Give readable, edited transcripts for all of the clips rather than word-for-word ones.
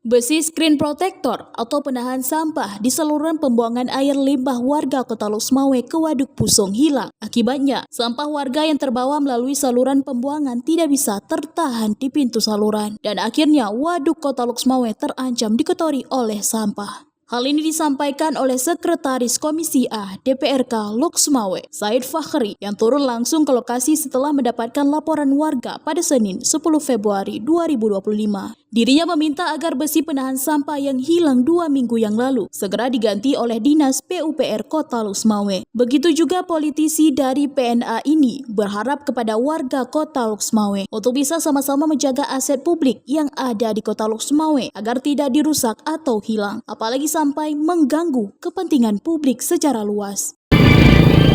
Besi screen protector atau penahan sampah di saluran pembuangan air limbah warga Kota Lhokseumawe ke Waduk Pusong hilang. Akibatnya, sampah warga yang terbawa melalui saluran pembuangan tidak bisa tertahan di pintu saluran. Dan akhirnya Waduk Kota Lhokseumawe terancam dikotori oleh sampah. Hal ini disampaikan oleh Sekretaris Komisi A DPRK Lhokseumawe, Said Fakhri, yang turun langsung ke lokasi setelah mendapatkan laporan warga pada Senin 10 Februari 2025. Dirinya meminta agar besi penahan sampah yang hilang 2 minggu yang lalu segera diganti oleh Dinas PUPR Kota Lhokseumawe. Begitu juga politisi dari PNA ini berharap kepada warga Kota Lhokseumawe untuk bisa sama-sama menjaga aset publik yang ada di Kota Lhokseumawe agar tidak dirusak atau hilang, apalagi sampai mengganggu kepentingan publik secara luas.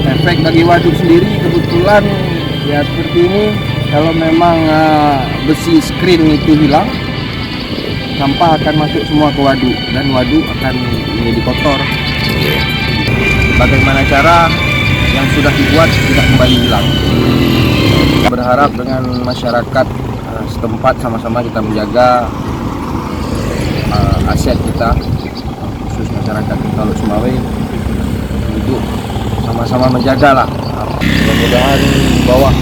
Efek bagi waduk sendiri kebetulan ya seperti ini, kalau memang besi screen itu hilang, sampah akan masuk semua ke waduk dan waduk akan menjadi kotor. Bagaimana cara yang sudah dibuat tidak kembali hilang? Berharap dengan masyarakat setempat sama-sama kita menjaga aset kita, khusus masyarakat Kota Lhokseumawe, untuk sama-sama menjaga lah. Mudah-mudahan di bawah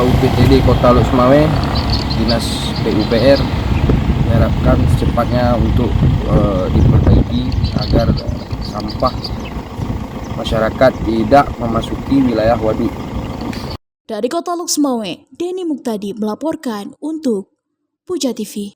UPTD Kota Lhokseumawe, Dinas PUPR, diharapkan secepatnya untuk diperbaiki agar sampah masyarakat tidak memasuki wilayah waduk. Dari Kota Lhokseumawe, Denny Muktadi melaporkan untuk Puja TV.